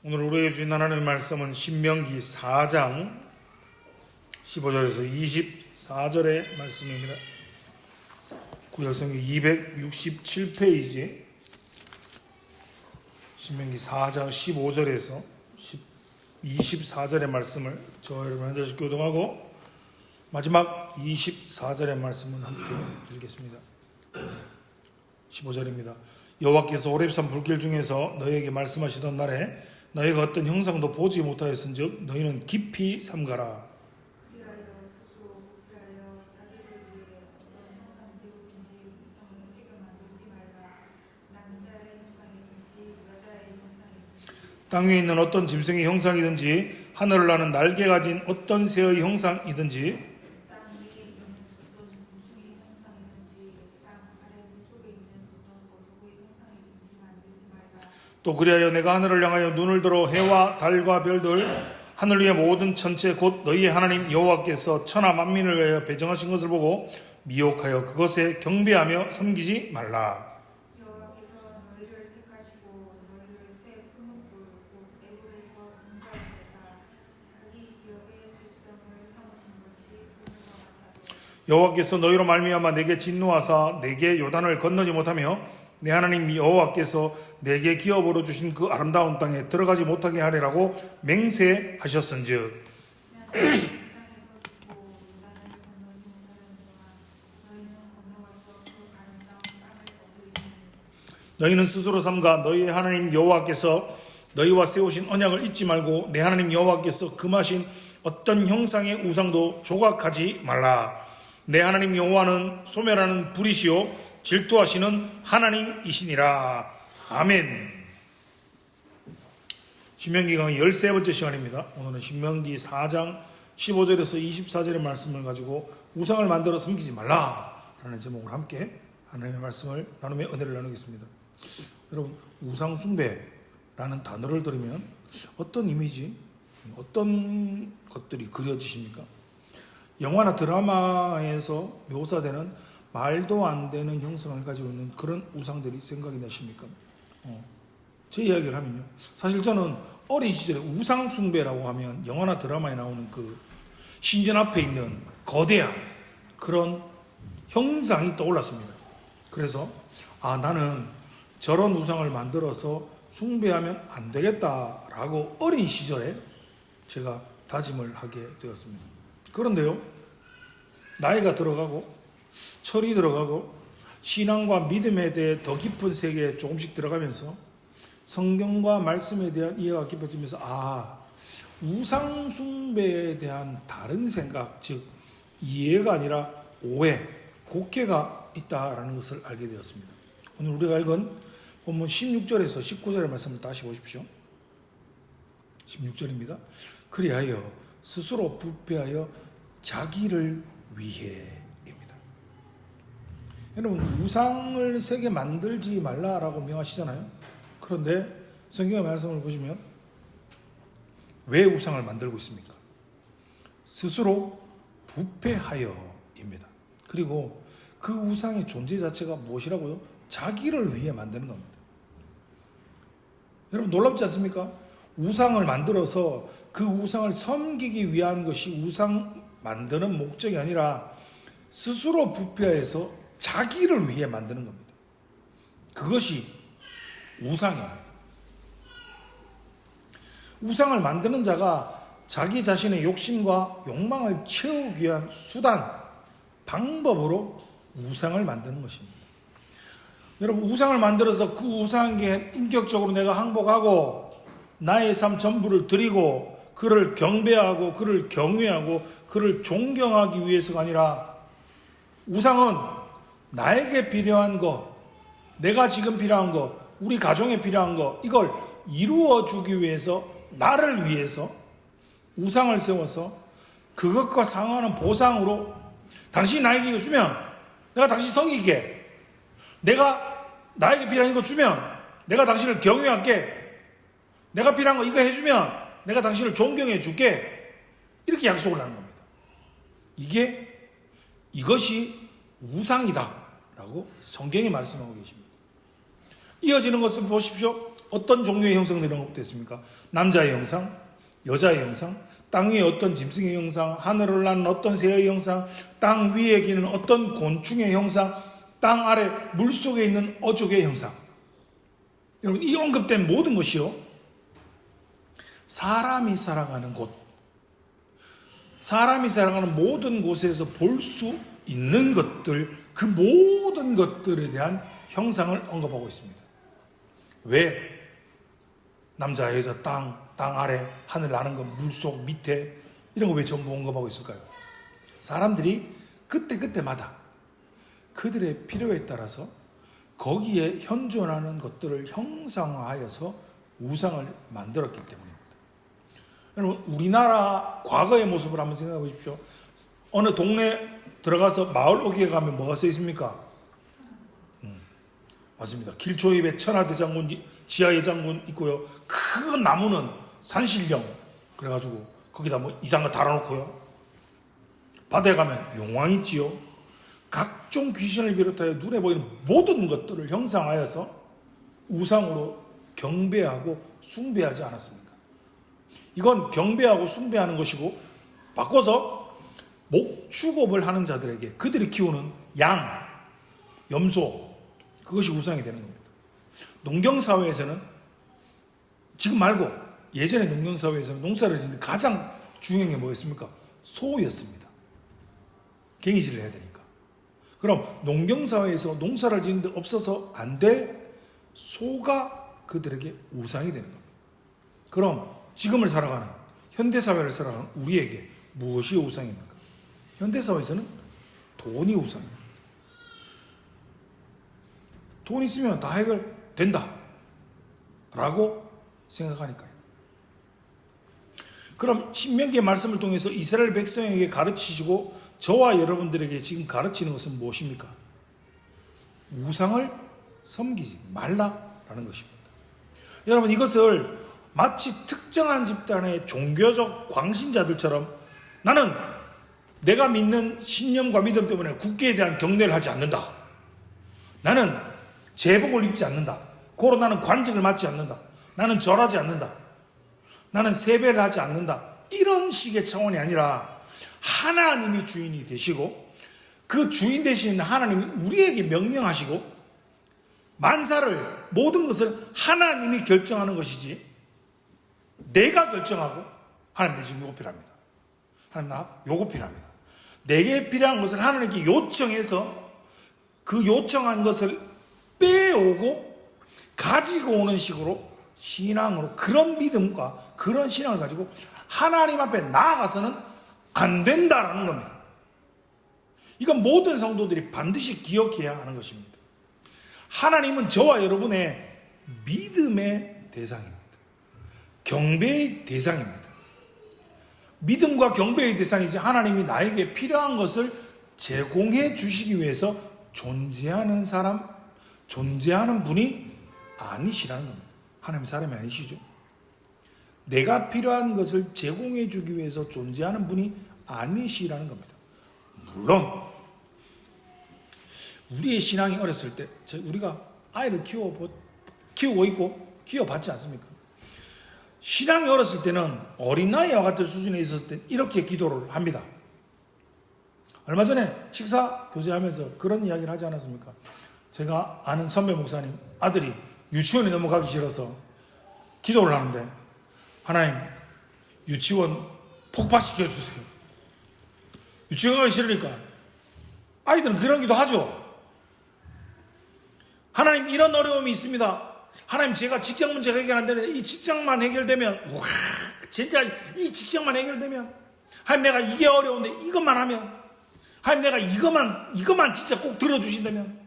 오늘 우리에게 주신 하나님의 말씀은 신명기 4장 15절에서 24절의 말씀입니다. 구약성경 267페이지 신명기 4장 15절에서 24절의 말씀을 저와 여러분 한 절씩 교독하고 마지막 24절의 말씀은 함께 읽겠습니다. 15절입니다. 여호와께서 호렙산 불길 중에서 너희에게 말씀하시던 날에 너희가 어떤 형상도 보지 못하였은즉 너희는 깊이 삼가라. 땅 위에 있는 어떤 짐승의 형상이든지 하늘을 나는 날개 가진 어떤 새의 형상이든지 또 그리하여 내가 하늘을 향하여 눈을 들어 해와 달과 별들 하늘 위의 모든 천체 곧 너희의 하나님 여호와께서 천하 만민을 위하여 배정하신 것을 보고 미혹하여 그것에 경배하며 섬기지 말라. 여호와께서 너희를 택하시고 너희를 새 풀무불 곧 애굽에서 인도하사 자기 기업의 백성을 삼으신 것이 오늘과 같아도 여호와께서 너희로 말미암아 내게 진노하사 내게 요단을 건너지 못하며 내 하나님 여호와께서 내게 기업으로 주신 그 아름다운 땅에 들어가지 못하게 하리라고 맹세하셨은즉 너희는 스스로 삼가 너희의 하나님 여호와께서 너희와 세우신 언약을 잊지 말고 내 하나님 여호와께서 금하신 어떤 형상의 우상도 조각하지 말라. 내 하나님 여호와는 소멸하는 불이시요 질투하시는 하나님이시니라. 아멘. 신명기 강의 13번째 시간입니다. 오늘은 신명기 4장 15절에서 24절의 말씀을 가지고 우상을 만들어 섬기지 말라 라는 제목으로 함께 하나님의 말씀을 나누며 은혜를 나누겠습니다. 여러분, 우상 숭배라는 단어를 들으면 어떤 이미지, 어떤 것들이 그려지십니까? 영화나 드라마에서 묘사되는 말도 안 되는 형상을 가지고 있는 그런 우상들이 생각이 나십니까? 제 이야기를 하면요. 사실 저는 어린 시절에 우상 숭배라고 하면 영화나 드라마에 나오는 그 신전 앞에 있는 거대한 그런 형상이 떠올랐습니다. 그래서 나는 저런 우상을 만들어서 숭배하면 안 되겠다라고 어린 시절에 제가 다짐을 하게 되었습니다. 그런데요, 나이가 들어가고 철이 들어가고 신앙과 믿음에 대해 더 깊은 세계에 조금씩 들어가면서 성경과 말씀에 대한 이해가 깊어지면서 우상 숭배에 대한 다른 생각, 즉 이해가 아니라 오해, 곡해가 있다라는 것을 알게 되었습니다. 오늘 우리가 읽은 본문 16절에서 19절의 말씀을 다시 보십시오. 16절입니다. 그리하여 스스로 부패하여 자기를 위해. 여러분, 우상을 세게 만들지 말라라고 명하시잖아요. 그런데 성경의 말씀을 보시면 왜 우상을 만들고 있습니까? 스스로 부패하여입니다. 그리고 그 우상의 존재 자체가 무엇이라고요? 자기를 위해 만드는 겁니다. 여러분, 놀랍지 않습니까? 우상을 만들어서 그 우상을 섬기기 위한 것이 우상 만드는 목적이 아니라 스스로 부패해서 자기를 위해 만드는 겁니다. 그것이 우상이에요. 우상을 만드는 자가 자기 자신의 욕심과 욕망을 채우기 위한 수단, 방법으로 우상을 만드는 것입니다. 여러분, 우상을 만들어서 그 우상에게 인격적으로 내가 항복하고 나의 삶 전부를 드리고 그를 경배하고 그를 경외하고 그를 존경하기 위해서가 아니라 우상은 나에게 필요한 거, 내가 지금 필요한 거, 우리 가정에 필요한 거, 이걸 이루어주기 위해서, 나를 위해서 우상을 세워서 그것과 상응하는 보상으로 당신이 나에게 이거 주면 내가 당신 섬길게. 내가 나에게 필요한 이거 주면 내가 당신을 경외할게. 내가 필요한 거 이거 해주면 내가 당신을 존경해 줄게. 이렇게 약속을 하는 겁니다. 이것이 우상이다 라고 성경이 말씀하고 계십니다. 이어지는 것을 보십시오. 어떤 종류의 형상들이 언급됐습니까? 남자의 형상, 여자의 형상, 땅 위에 어떤 짐승의 형상, 하늘을 나는 어떤 새의 형상, 땅 위에 기는 어떤 곤충의 형상, 땅 아래 물속에 있는 어족의 형상. 여러분, 이 언급된 모든 것이요, 사람이 살아가는 곳, 사람이 살아가는 모든 곳에서 볼 수 있는 것들, 그 모든 것들에 대한 형상을 언급하고 있습니다. 왜? 남자, 여자, 땅 아래, 하늘 나는 것, 물속, 밑에, 이런 거 왜 전부 언급하고 있을까요? 사람들이 그때마다 그들의 필요에 따라서 거기에 현존하는 것들을 형상화하여서 우상을 만들었기 때문입니다. 여러분, 우리나라 과거의 모습을 한번 생각해 보십시오. 어느 동네 들어가서 마을 오기에 가면 뭐가 써 있습니까? 맞습니다. 길초입에 천하대장군, 지하예장군 있고요. 큰 나무는 산신령, 그래가지고 거기다 뭐 이상한 거 달아놓고요. 바다에 가면 용왕 있지요. 각종 귀신을 비롯하여 눈에 보이는 모든 것들을 형상하여서 우상으로 경배하고 숭배하지 않았습니까? 이건 경배하고 숭배하는 것이고, 바꿔서 목축업을 하는 자들에게 그들이 키우는 양, 염소, 그것이 우상이 되는 겁니다. 농경사회에서는, 지금 말고 예전에 농경사회에서는 농사를 짓는 가장 중요한 게 뭐였습니까? 소였습니다. 갱이질을 해야 되니까. 그럼 농경사회에서 농사를 짓는데 없어서 안 될 소가 그들에게 우상이 되는 겁니다. 그럼 지금을 살아가는, 현대사회를 살아가는 우리에게 무엇이 우상입니까? 현대사회에서는 돈이 우상입니다. 돈 있으면 다 해결된다 라고 생각하니까요. 그럼 신명기의 말씀을 통해서 이스라엘 백성에게 가르치시고 저와 여러분들에게 지금 가르치는 것은 무엇입니까? 우상을 섬기지 말라라는 것입니다. 여러분, 이것을 마치 특정한 집단의 종교적 광신자들처럼 나는 내가 믿는 신념과 믿음 때문에 국기에 대한 경례를 하지 않는다, 나는 제복을 입지 않는다, 고로 나는 관직을 맡지 않는다, 나는 절하지 않는다, 나는 세배를 하지 않는다, 이런 식의 차원이 아니라 하나님이 주인이 되시고 그 주인 되시는 하나님이 우리에게 명령하시고 만사를, 모든 것을 하나님이 결정하는 것이지 내가 결정하고 하나님 대신 요거 필요합니다, 하나님 나 요거 필요합니다, 내게 필요한 것을 하나님께 요청해서 그 요청한 것을 빼오고 가지고 오는 식으로 신앙으로, 그런 믿음과 그런 신앙을 가지고 하나님 앞에 나아가서는 안 된다라는 겁니다. 이건 모든 성도들이 반드시 기억해야 하는 것입니다. 하나님은 저와 여러분의 믿음의 대상입니다. 경배의 대상입니다. 믿음과 경배의 대상이지 하나님이 나에게 필요한 것을 제공해 주시기 위해서 존재하는 사람, 존재하는 분이 아니시라는 겁니다. 하나님 사람이 아니시죠. 내가 필요한 것을 제공해 주기 위해서 존재하는 분이 아니시라는 겁니다. 물론 우리의 신앙이 어렸을 때, 우리가 아이를 키우고 있고 키워봤지 않습니까? 신앙이 어렸을 때는 어린아이와 같은 수준에 있었을 때 이렇게 기도를 합니다. 얼마 전에 식사 교제하면서 그런 이야기를 하지 않았습니까? 제가 아는 선배 목사님 아들이 유치원에 넘어가기 싫어서 기도를 하는데, 하나님 유치원 폭파시켜 주세요. 유치원 가기 싫으니까. 아이들은 그런 기도 하죠. 하나님, 이런 어려움이 있습니다. 하나님, 제가 직장 문제가 해결 안 되는데 이 직장만 해결되면, 우와, 진짜 이 직장만 해결되면, 하나님 내가 이게 어려운데 이것만 하면, 하나님 내가 이것만 진짜 꼭 들어주신다면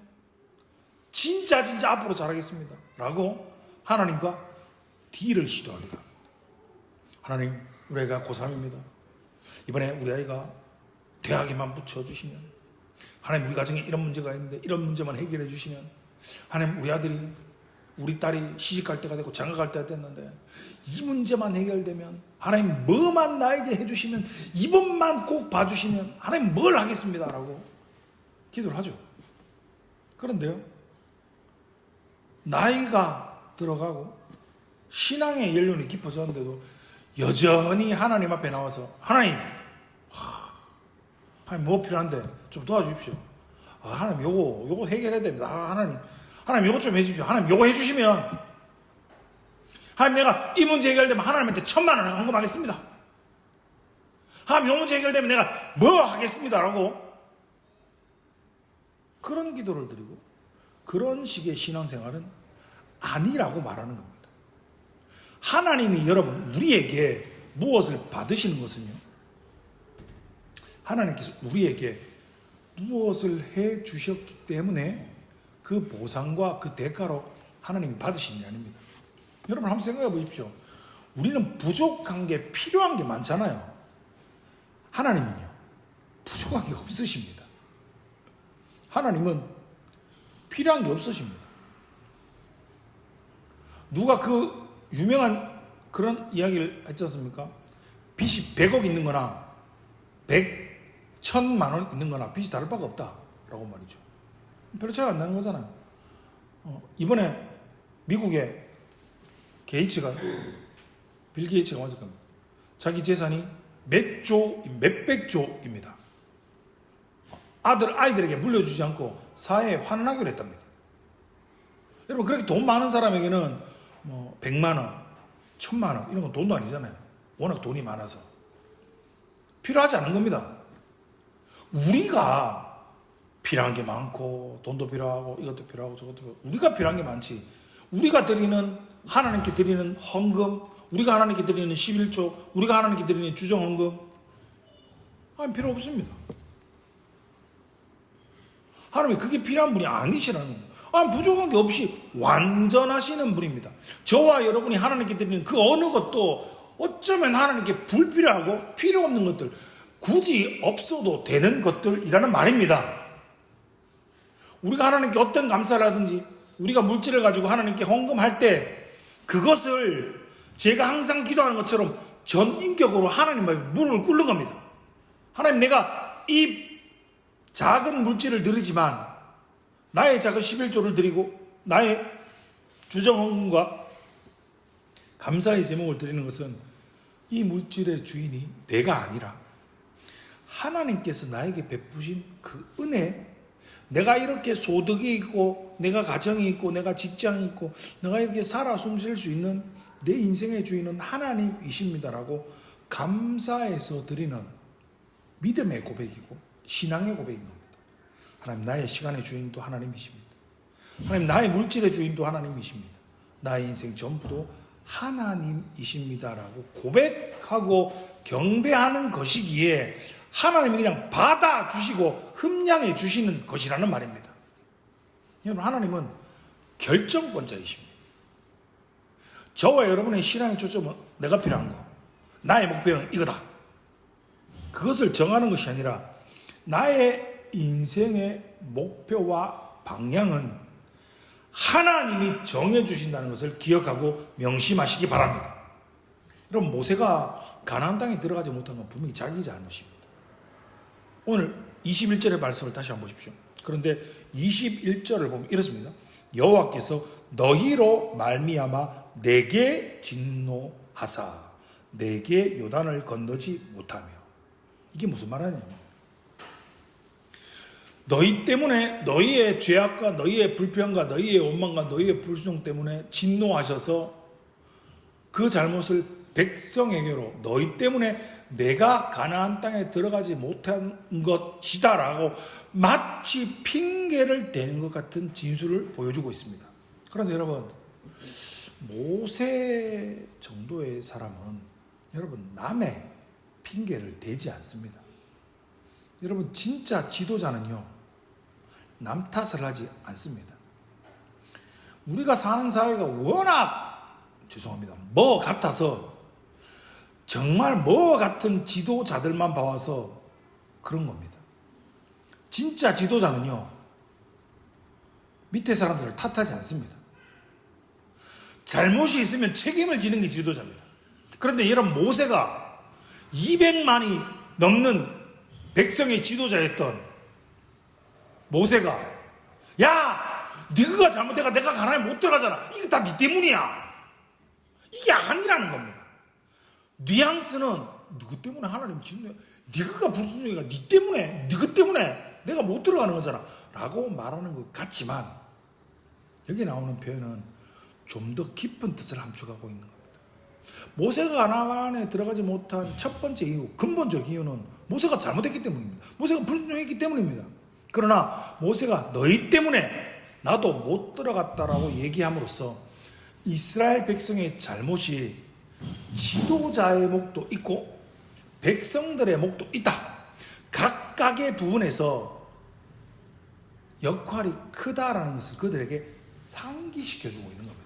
진짜 앞으로 잘하겠습니다 라고 하나님과 딜을 시도합니다. 하나님, 우리 아이가 고3입니다. 이번에 우리 아이가 대학에만 붙여주시면, 하나님 우리 가정에 이런 문제가 있는데 이런 문제만 해결해 주시면, 하나님 우리 아들이, 우리 딸이 시집갈 때가 되고 장가갈 때가 됐는데 이 문제만 해결되면, 하나님 뭐만 나에게 해주시면, 이번만 꼭 봐주시면 하나님 뭘 하겠습니다 라고 기도를 하죠. 그런데요, 나이가 들어가고 신앙의 연륜이 깊어졌는데도 여전히 하나님 앞에 나와서 하나님 뭐 필요한데 좀 도와주십시오. 하나님 요거 해결해야 됩니다. 하나님 요거 좀 해주십시오. 하나님 요거 해주시면 하나님 내가 이 문제 해결되면 하나님한테 1,000,000원 헌금하겠습니다. 하나님 요 문제 해결되면 내가 뭐 하겠습니다 라고 그런 기도를 드리고 그런 식의 신앙생활은 아니라고 말하는 겁니다. 하나님이 여러분 우리에게 무엇을 받으시는 것은요, 하나님께서 우리에게 무엇을 해 주셨기 때문에 그 보상과 그 대가로 하나님이 받으시는 게 아닙니다. 여러분 한번 생각해 보십시오. 우리는 부족한 게 필요한 게 많잖아요. 하나님은요 부족한 게 없으십니다. 하나님은 필요한 게 없으십니다. 누가 그 유명한 그런 이야기를 했지 않습니까? 빚이 100억 있는 거나 100,000만 원 있는 거나 빚이 다를 바가 없다라고 말이죠. 별로 차이가 안 나는 거잖아요. 이번에 미국의 게이츠가 빌 게이츠가 맞을 겁니다. 자기 재산이 몇백 조입니다. 아이들에게 물려주지 않고 사회에 환원하기로 했답니다. 여러분 그렇게 돈 많은 사람에게는 뭐 100만 원, 1,000만 원 이런 건 돈도 아니잖아요. 워낙 돈이 많아서 필요하지 않은 겁니다. 우리가 필요한 게 많고 돈도 필요하고 이것도 필요하고 저것도 필요하고 우리가 필요한 게 많지. 우리가 드리는 하나님께 드리는 헌금, 우리가 하나님께 드리는 11조, 우리가 하나님께 드리는 주정 헌금 필요 없습니다. 하나님이 그게 필요한 분이 아니시라는 겁니다. 부족한 게 없이 완전하시는 분입니다. 저와 여러분이 하나님께 드리는 그 어느 것도 어쩌면 하나님께 불필요하고 필요 없는 것들, 굳이 없어도 되는 것들이라는 말입니다. 우리가 하나님께 어떤 감사를 하든지 우리가 물질을 가지고 하나님께 헌금할 때 그것을 제가 항상 기도하는 것처럼 전인격으로 하나님 앞에 무릎을 꿇는 겁니다. 하나님 내가 이 작은 물질을 드리지만 나의 작은 11조를 드리고 나의 주정헌금과 감사의 제목을 드리는 것은 이 물질의 주인이 내가 아니라 하나님께서 나에게 베푸신 그 은혜, 내가 이렇게 소득이 있고 내가 가정이 있고 내가 직장이 있고 내가 이렇게 살아 숨쉴 수 있는 내 인생의 주인은 하나님이십니다라고 감사해서 드리는 믿음의 고백이고 신앙의 고백인 겁니다. 하나님 나의 시간의 주인도 하나님이십니다. 하나님 나의 물질의 주인도 하나님이십니다. 나의 인생 전부도 하나님이십니다라고 고백하고 경배하는 것이기에 하나님이 그냥 받아주시고 흠량해 주시는 것이라는 말입니다. 여러분 하나님은 결정권자이십니다. 저와 여러분의 신앙의 초점은 내가 필요한 거, 나의 목표는 이거다. 그것을 정하는 것이 아니라 나의 인생의 목표와 방향은 하나님이 정해주신다는 것을 기억하고 명심하시기 바랍니다. 여러분 모세가 가나안 땅에 들어가지 못한 건 분명히 자기 잘못입니다. 오늘 21절의 말씀을 다시 한번 보십시오. 그런데 21절을 보면 이렇습니다. 여호와께서 너희로 말미암아 내게 진노하사 내게 요단을 건너지 못하며, 이게 무슨 말이냐면 너희 때문에 너희의 죄악과 너희의 불평과 너희의 원망과 너희의 불순종 때문에 진노하셔서 그 잘못을 백성에게로 너희 때문에 내가 가나안 땅에 들어가지 못한 것이다라고 마치 핑계를 대는 것 같은 진술을 보여주고 있습니다. 그런데 여러분 모세 정도의 사람은 여러분 남의 핑계를 대지 않습니다. 여러분 진짜 지도자는요 남 탓을 하지 않습니다. 우리가 사는 사회가 워낙 뭐 같아서 정말 뭐 같은 지도자들만 봐와서 그런 겁니다. 진짜 지도자는요 밑에 사람들을 탓하지 않습니다. 잘못이 있으면 책임을 지는 게 지도자입니다. 그런데 여러분 모세가 200만이 넘는 백성의 지도자였던 모세가 야 네가 잘못해가 내가 가나안에 못 들어가잖아. 이거 다 네 때문이야. 이게 아니라는 겁니다. 뉘앙스는 누구 때문에 하나님 짓는 네가 불순종이가 네 때문에 너희 때문에 내가 못 들어가는 거잖아 라고 말하는 것 같지만 여기 나오는 표현은 좀 더 깊은 뜻을 함축하고 있는 겁니다. 모세가 가나안에 들어가지 못한 첫 번째 이유, 근본적 이유는 모세가 잘못했기 때문입니다. 모세가 불순종했기 때문입니다. 그러나 모세가 너희 때문에 나도 못 들어갔다라고 얘기함으로써 이스라엘 백성의 잘못이 지도자의 몫도 있고 백성들의 몫도 있다. 각각의 부분에서 역할이 크다라는 것을 그들에게 상기시켜주고 있는 겁니다.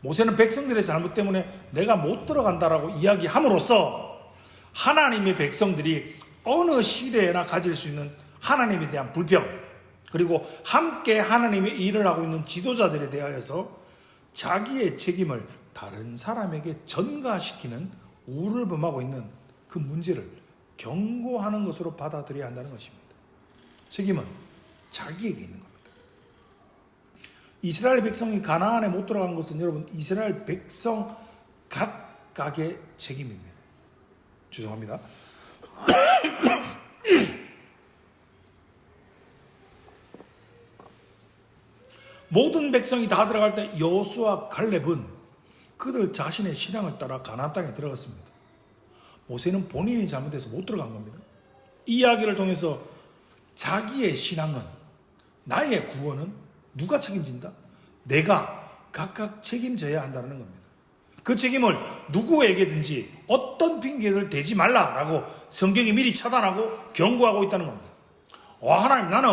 모세는 백성들의 잘못 때문에 내가 못 들어간다라고 이야기함으로써 하나님의 백성들이 어느 시대에나 가질 수 있는 하나님에 대한 불평, 그리고 함께 하나님의 일을 하고 있는 지도자들에 대하여서 자기의 책임을 다른 사람에게 전가시키는 우를 범하고 있는 그 문제를 경고하는 것으로 받아들여야 한다는 것입니다. 책임은 자기에게 있는 겁니다. 이스라엘 백성이 가나안에 못 들어간 것은 여러분 이스라엘 백성 각각의 책임입니다. 죄송합니다. 모든 백성이 다 들어갈 때 여호수아 갈렙은 그들 자신의 신앙을 따라 가나안 땅에 들어갔습니다. 모세는 본인이 잘못해서 못 들어간 겁니다. 이 이야기를 통해서 자기의 신앙은, 나의 구원은 누가 책임진다? 내가 각각 책임져야 한다는 겁니다. 그 책임을 누구에게든지 어떤 핑계를 대지 말라라고 성경이 미리 차단하고 경고하고 있다는 겁니다. 하나님, 나는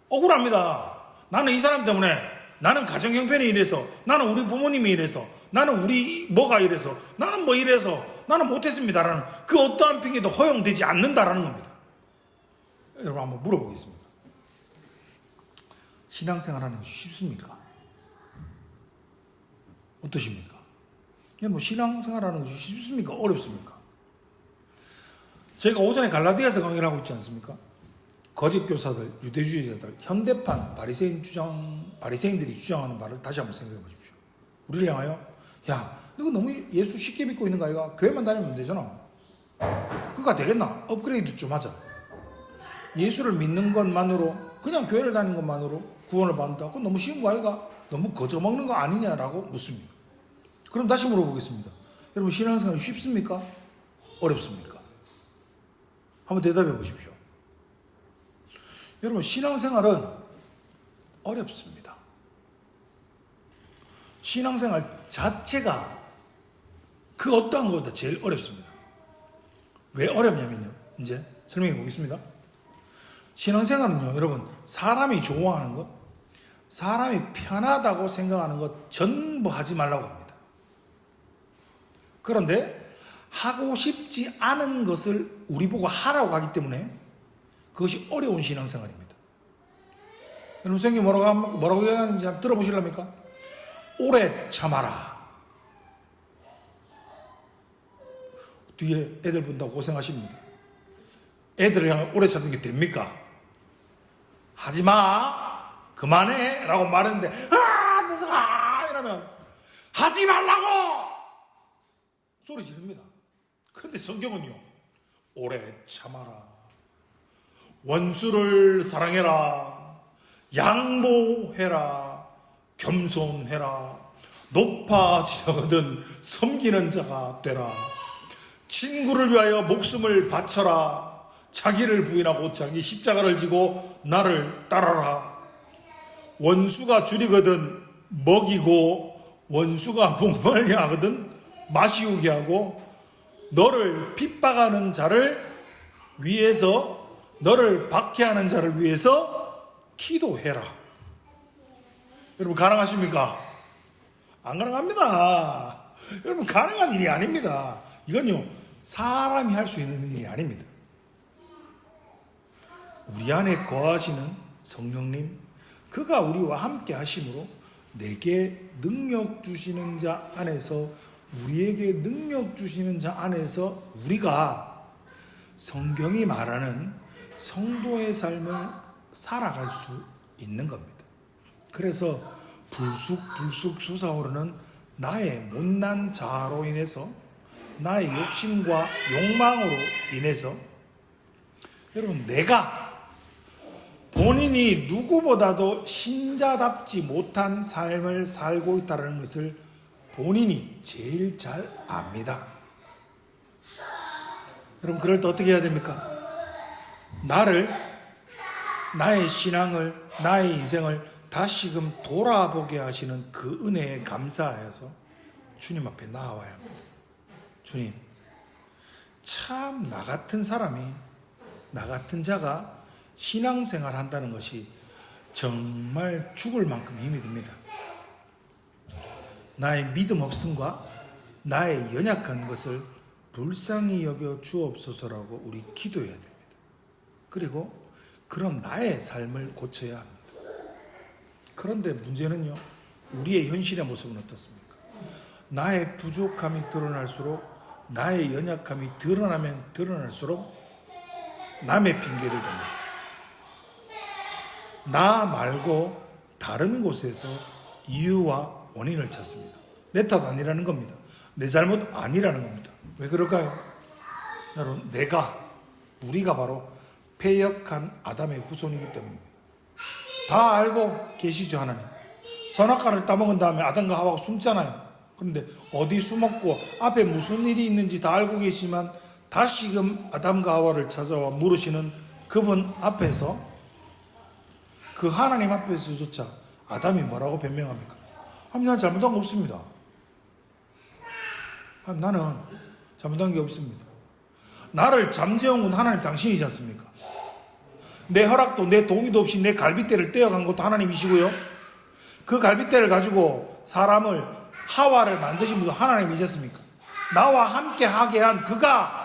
억울합니다. 나는 이 사람 때문에, 나는 가정 형편이 이래서, 나는 우리 부모님이 이래서, 나는 우리 뭐가 이래서, 나는 뭐 이래서, 나는 못했습니다라는 그 어떠한 핑계도 허용되지 않는다라는 겁니다. 여러분 한번 물어보겠습니다. 신앙생활하는 것이 쉽습니까? 어떠십니까? 여러분 신앙생활하는 것이 쉽습니까? 어렵습니까? 저희가 오전에 갈라디아서 강의를 하고 있지 않습니까? 거짓 교사들, 유대주의자들, 현대판 바리새인들이 주장하는 말을 다시 한번 생각해 보십시오. 우리를 향하여 야, 너 너무 예수 쉽게 믿고 있는 거 아이가? 교회만 다니면 되잖아. 그가 되겠나? 업그레이드 좀 하자. 예수를 믿는 것만으로, 그냥 교회를 다니는 것만으로 구원을 받는다? 그건 너무 쉬운 거 아이가? 너무 거저먹는 거 아니냐라고 묻습니다. 그럼 다시 물어보겠습니다. 여러분 신앙생활이 쉽습니까? 어렵습니까? 한번 대답해 보십시오. 여러분 신앙생활은 어렵습니다. 신앙생활 자체가 그 어떠한 것보다 제일 어렵습니다. 왜 어렵냐면요, 이제 설명해 보겠습니다. 신앙생활은요, 여러분 사람이 좋아하는 것, 사람이 편하다고 생각하는 것 전부 하지 말라고 합니다. 그런데 하고 싶지 않은 것을 우리 보고 하라고 하기 때문에 그것이 어려운 신앙생활입니다. 여러분 성경이 뭐라고 얘기하는지 한번 들어보실랍니까? 오래 참아라. 뒤에 애들 본다고 고생하십니다. 애들을 향해 오래 참는 게 됩니까? 하지마, 그만해 라고 말했는데 그래서 이러면 하지 말라고 소리 지릅니다. 그런데 성경은요, 오래 참아라, 원수를 사랑해라, 양보해라, 겸손해라, 높아지려거든 섬기는 자가 되라, 친구를 위하여 목숨을 바쳐라, 자기를 부인하고 자기 십자가를 지고 나를 따라라, 원수가 줄이거든 먹이고 원수가 목말려 하거든 마시우게 하고 너를 핍박하는 자를 위해서, 너를 박해하는 자를 위해서 기도해라. 여러분 가능하십니까? 안 가능합니다. 여러분 가능한 일이 아닙니다. 이건요 사람이 할 수 있는 일이 아닙니다. 우리 안에 거하시는 성령님, 그가 우리와 함께 하심으로 내게 능력 주시는 자 안에서, 우리에게 능력 주시는 자 안에서 우리가 성경이 말하는 성도의 삶을 살아갈 수 있는 겁니다. 그래서 불쑥 솟아오르는 나의 못난 자아로 인해서, 나의 욕심과 욕망으로 인해서 여러분, 내가 본인이 누구보다도 신자답지 못한 삶을 살고 있다는 것을 본인이 제일 잘 압니다. 여러분, 그럴 때 어떻게 해야 됩니까? 나의 신앙을, 나의 인생을 다시금 돌아보게 하시는 그 은혜에 감사하여서 주님 앞에 나와야 합니다. 주님, 참 나 같은 사람이, 나 같은 자가 신앙생활 한다는 것이 정말 죽을 만큼 힘이 듭니다. 나의 믿음 없음과 나의 연약한 것을 불쌍히 여겨 주옵소서라고 우리 기도해야 됩니다. 그리고 그런 나의 삶을 고쳐야 합니다. 그런데 문제는요, 우리의 현실의 모습은 어떻습니까? 나의 부족함이 드러날수록, 나의 연약함이 드러나면 드러날수록 남의 핑계를 댑니다. 나 말고 다른 곳에서 이유와 원인을 찾습니다. 내 탓 아니라는 겁니다. 내 잘못 아니라는 겁니다. 왜 그럴까요? 여러분, 우리가 바로 패역한 아담의 후손이기 때문입니다. 다 알고 계시죠, 하나님? 선악과를 따먹은 다음에 아담과 하와가 숨잖아요. 그런데 어디 숨었고 앞에 무슨 일이 있는지 다 알고 계시지만 다시금 아담과 하와를 찾아와 물으시는 그분 앞에서, 그 하나님 앞에서조차 아담이 뭐라고 변명합니까? 난 잘못한 거 없습니다. 나는 잘못한 게 없습니다. 나를 잠재운 건 하나님 당신이지 않습니까? 내 허락도 내 동의도 없이 내 갈빗대를 떼어간 것도 하나님이시고요. 그 갈빗대를 가지고 사람을, 하와를 만드신 분도 하나님이지 않습니까? 나와 함께 하게 한 그가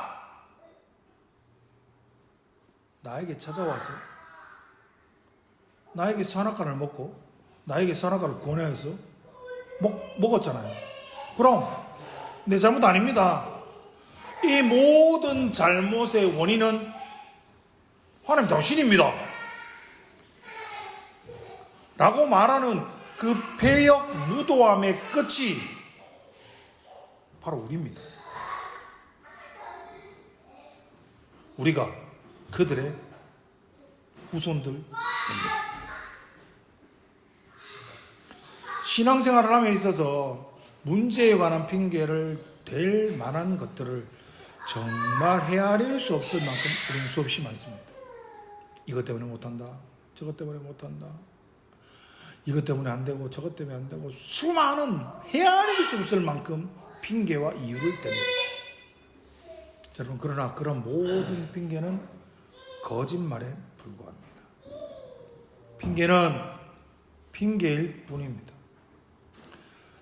나에게 찾아와서 나에게 선악과를 먹고 나에게 선악과를 권하여서 먹었잖아요. 그럼 내 잘못 아닙니다. 이 모든 잘못의 원인은 하나님 당신입니다 라고 말하는 그 패역 무도함의 끝이 바로 우리입니다. 우리가 그들의 후손들입니다. 신앙생활을 함에 있어서 문제에 관한 핑계를 댈 만한 것들을 정말 헤아릴 수 없을 만큼 우리는 수없이 많습니다. 이것 때문에 못한다, 저것 때문에 못한다, 이것 때문에 안 되고 저것 때문에 안 되고, 수많은 헤아릴 수 없을 만큼 핑계와 이유를 댑니다. 여러분, 그러나 그런 모든 핑계는 거짓말에 불과합니다. 핑계는 핑계일 뿐입니다.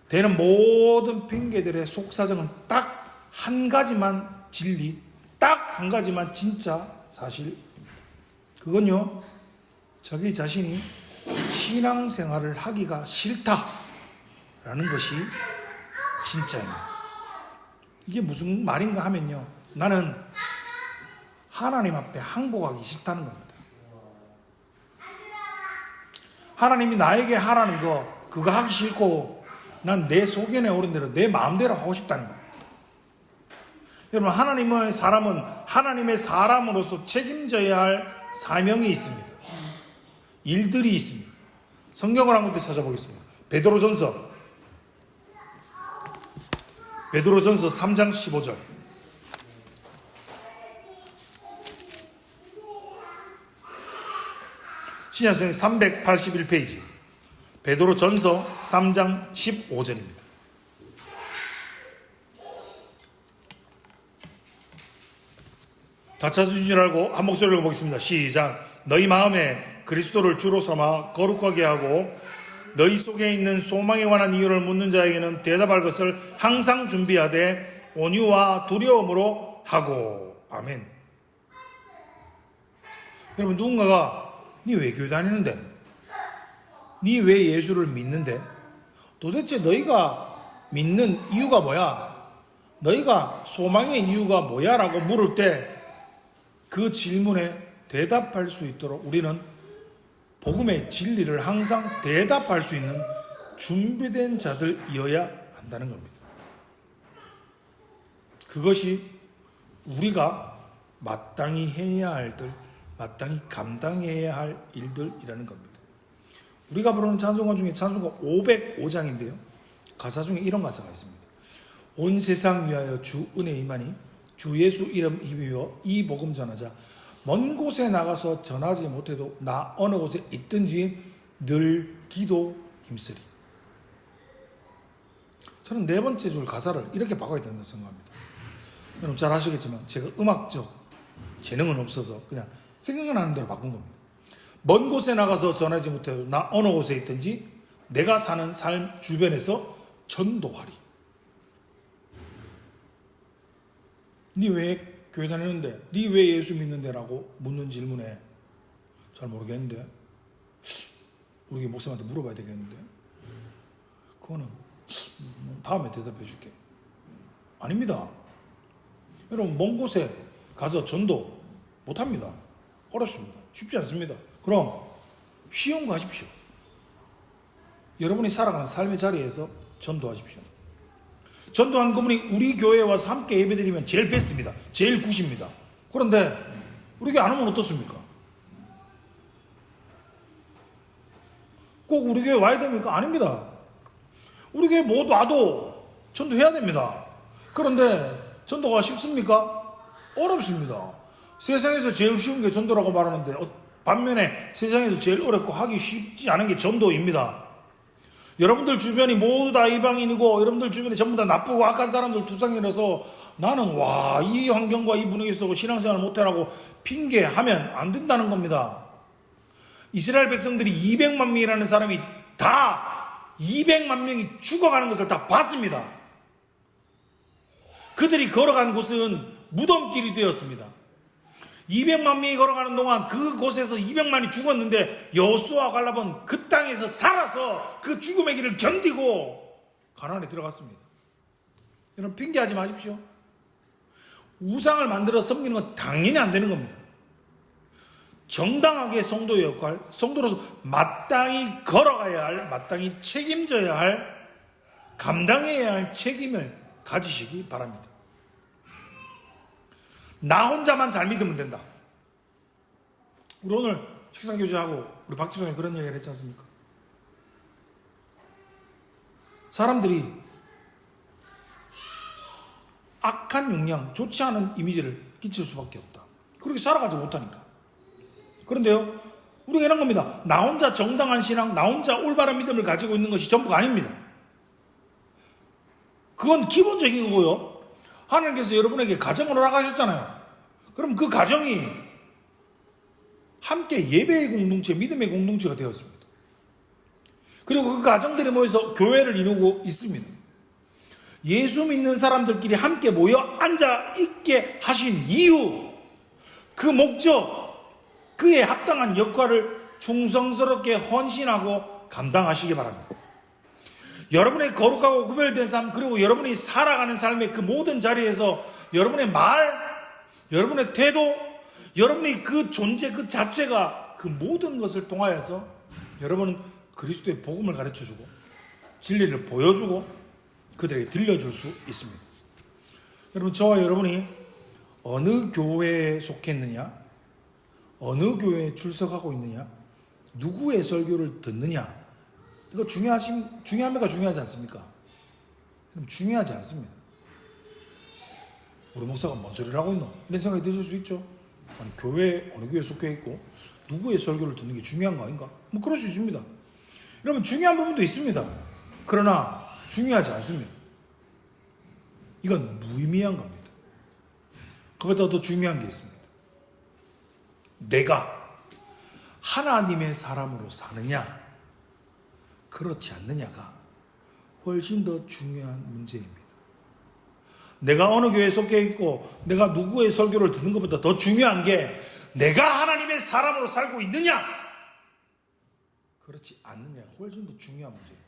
되는 모든 핑계들의 속사정은 딱 한 가지만 진리, 딱 한 가지만 진짜 사실입니다. 그건요, 자기 자신이 신앙생활을 하기가 싫다라는 것이 진짜입니다. 이게 무슨 말인가 하면요, 나는 하나님 앞에 항복하기 싫다는 겁니다. 하나님이 나에게 하라는 거 그거 하기 싫고 난 내 소견에 오른 대로 내 마음대로 하고 싶다는 겁니다. 여러분, 하나님의 사람은 하나님의 사람으로서 책임져야 할 사명이 있습니다. 일들이 있습니다. 성경을 한 군데 찾아보겠습니다. 베드로전서 3장 15절. 신약성경 381페이지. 베드로전서 3장 15절입니다. 다 찾으신 줄 알고 한 목소리로 읽어보겠습니다. 시작. 너희 마음에 그리스도를 주로 삼아 거룩하게 하고 너희 속에 있는 소망에 관한 이유를 묻는 자에게는 대답할 것을 항상 준비하되 온유와 두려움으로 하고. 아멘. 여러분, 누군가가 니 왜 교회 다니는데? 니 왜 예수를 믿는데? 도대체 너희가 믿는 이유가 뭐야? 너희가 소망의 이유가 뭐야? 라고 물을 때 그 질문에 대답할 수 있도록 우리는 복음의 진리를 항상 대답할 수 있는 준비된 자들이어야 합니다. 한다는 겁니다. 그것이 우리가 마땅히 해야 할 일, 마땅히 감당해야 할 일들이라는 겁니다. 우리가 부르는 찬송가 중에 찬송가 505장인데요. 가사 중에 이런 가사가 있습니다. 온 세상 위하여 주 은혜 임하니 주 예수 이름 힘입어 이 복음 전하자. 먼 곳에 나가서 전하지 못해도 나 어느 곳에 있든지 늘 기도 힘쓰리. 저는 네 번째 줄 가사를 이렇게 바꿔야 된다고 생각합니다. 여러분 잘 아시겠지만 제가 음악적 재능은 없어서 그냥 생각나는 대로 바꾼 겁니다. 먼 곳에 나가서 전하지 못해도 나 어느 곳에 있든지 내가 사는 삶 주변에서 전도하리. 니 왜 교회 다니는데? 니 왜 예수 믿는데? 라고 묻는 질문에 잘 모르겠는데 우리 목사님한테 물어봐야 되겠는데 그거는 다음에 대답해 줄게. 아닙니다. 여러분 먼 곳에 가서 전도 못합니다. 어렵습니다. 쉽지 않습니다. 그럼 쉬운 거 하십시오. 여러분이 살아가는 삶의 자리에서 전도하십시오. 전도한 그분이 우리 교회에 와서 함께 예배드리면 제일 베스트입니다. 제일 굿입니다. 그런데 우리 교회 안 오면 어떻습니까? 꼭 우리 교회 와야 됩니까? 아닙니다. 우리 교회 못 와도 전도해야 됩니다. 그런데 전도가 쉽습니까? 어렵습니다. 세상에서 제일 쉬운 게 전도라고 말하는데 반면에 세상에서 제일 어렵고 하기 쉽지 않은 게 전도입니다. 여러분들 주변이 모두 다 이방인이고 여러분들 주변에 전부 다 나쁘고 악한 사람들 투성이라서 나는 이 환경과 이 분위기에서 신앙생활을 못해라고 핑계하면 안 된다는 겁니다. 이스라엘 백성들이 200만 명이라는 사람이 다 200만 명이 죽어가는 것을 다 봤습니다. 그들이 걸어간 곳은 무덤길이 되었습니다. 200만 명이 걸어가는 동안 그곳에서 200만이 죽었는데 여호수아와 갈렙은 그 땅에서 살아서 그 죽음의 길을 견디고 가나안에 들어갔습니다. 여러분 핑계하지 마십시오. 우상을 만들어 섬기는 건 당연히 안 되는 겁니다. 정당하게 성도의 역할, 성도로서 마땅히 걸어가야 할, 마땅히 책임져야 할, 감당해야 할 책임을 가지시기 바랍니다. 나 혼자만 잘 믿으면 된다. 우리 오늘 식상 교제하고 우리 박 집사님이 그런 얘기를 했지 않습니까? 사람들이 악한 영향, 좋지 않은 이미지를 끼칠 수밖에 없다. 그렇게 살아가지 못하니까. 그런데요, 우리가 이런 겁니다. 나 혼자 정당한 신앙, 나 혼자 올바른 믿음을 가지고 있는 것이 전부가 아닙니다. 그건 기본적인 거고요. 하나님께서 여러분에게 가정을 허락하셨잖아요. 그럼 그 가정이 함께 예배의 공동체, 믿음의 공동체가 되었습니다. 그리고 그 가정들이 모여서 교회를 이루고 있습니다. 예수 믿는 사람들끼리 함께 모여 앉아 있게 하신 이유, 그 목적, 그에 합당한 역할을 충성스럽게 헌신하고 감당하시기 바랍니다. 여러분의 거룩하고 구별된 삶, 그리고 여러분이 살아가는 삶의 그 모든 자리에서 여러분의 말, 여러분의 태도, 여러분의 그 존재 그 자체가 그 모든 것을 통하여서 여러분은 그리스도의 복음을 가르쳐주고 진리를 보여주고 그들에게 들려줄 수 있습니다. 여러분, 저와 여러분이 어느 교회에 속했느냐, 어느 교회에 출석하고 있느냐, 누구의 설교를 듣느냐, 이거 중요합니까? 중요하지 않습니까? 중요하지 않습니다. 우리 목사가 뭔 소리를 하고 있노? 이런 생각이 드실 수 있죠. 아니, 어느 교회에 속해 있고 누구의 설교를 듣는 게 중요한 거 아닌가? 뭐 그럴 수 있습니다. 여러분, 중요한 부분도 있습니다. 그러나 중요하지 않습니다. 이건 무의미한 겁니다. 그것보다 더 중요한 게 있습니다. 내가 하나님의 사람으로 사느냐, 그렇지 않느냐가 훨씬 더 중요한 문제입니다. 내가 어느 교회에 속해 있고 내가 누구의 설교를 듣는 것보다 더 중요한 게 내가 하나님의 사람으로 살고 있느냐, 그렇지 않느냐가 훨씬 더 중요한 문제예요.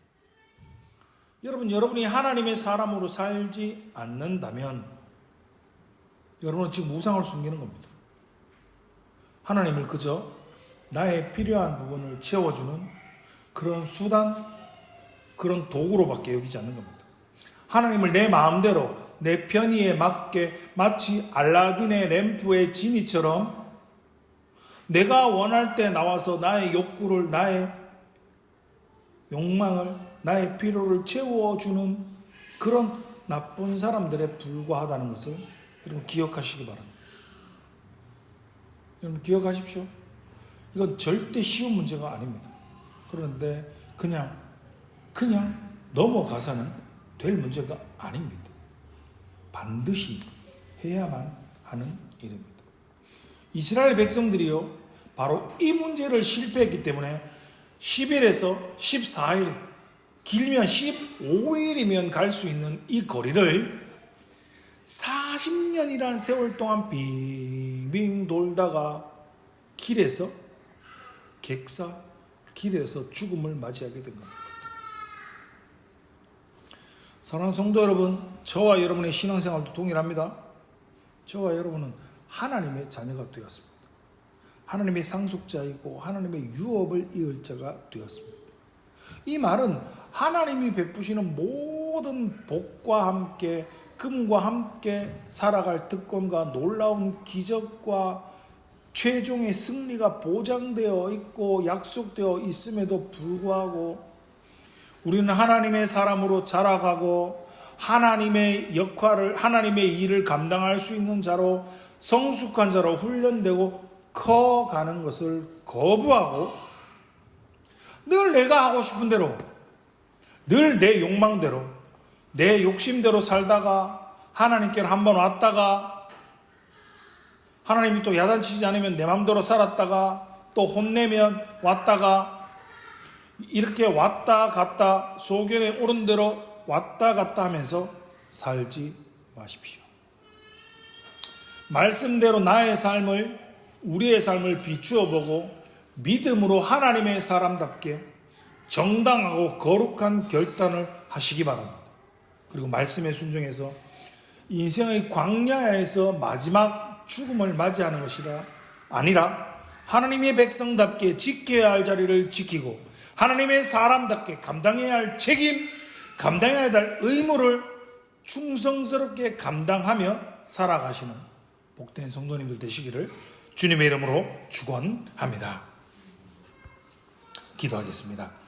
여러분이 하나님의 사람으로 살지 않는다면 여러분은 지금 우상을 숨기는 겁니다. 하나님을 그저 나의 필요한 부분을 채워주는 그런 수단, 그런 도구로밖에 여기지 않는 겁니다. 하나님을 내 마음대로 내 편의에 맞게 마치 알라딘의 램프의 지니처럼 내가 원할 때 나와서 나의 욕구를, 나의 욕망을, 나의 필요를 채워주는 그런 나쁜 사람들에 불과하다는 것을 여러분 기억하시기 바랍니다. 여러분 기억하십시오. 이건 절대 쉬운 문제가 아닙니다. 그런데 그냥 넘어가서는 될 문제가 아닙니다. 반드시 해야만 하는 일입니다. 이스라엘 백성들이요, 바로 이 문제를 실패했기 때문에 10일에서 14일, 길면 15일이면 갈 수 있는 이 거리를 40년이라는 세월 동안 빙빙 돌다가 길에서 죽음을 맞이하게 된 겁니다. 사랑하는 성도 여러분, 저와 여러분의 신앙생활도 동일합니다. 저와 여러분은 하나님의 자녀가 되었습니다. 하나님의 상속자이고 하나님의 유업을 이을 자가 되었습니다. 이 말은 하나님이 베푸시는 모든 복과 함께 금과 함께 살아갈 특권과 놀라운 기적과 최종의 승리가 보장되어 있고 약속되어 있음에도 불구하고 우리는 하나님의 사람으로 자라가고 하나님의 역할을, 하나님의 일을 감당할 수 있는 자로, 성숙한 자로 훈련되고 커가는 것을 거부하고 늘 내가 하고 싶은 대로, 늘 내 욕망대로, 내 욕심대로 살다가 하나님께로 한번 왔다가 하나님이 또 야단치지 않으면 내 맘대로 살았다가 또 혼내면 왔다가 이렇게 왔다 갔다 소견에 오른 대로 왔다 갔다 하면서 살지 마십시오. 말씀대로 나의 삶을, 우리의 삶을 비추어 보고 믿음으로 하나님의 사람답게 정당하고 거룩한 결단을 하시기 바랍니다. 그리고 말씀에 순종해서 인생의 광야에서 마지막 죽음을 맞이하는 것이라 아니라 하나님의 백성답게 지켜야 할 자리를 지키고 하나님의 사람답게 감당해야 할 책임, 감당해야 할 의무를 충성스럽게 감당하며 살아가시는 복된 성도님들 되시기를 주님의 이름으로 축원합니다. 기도하겠습니다.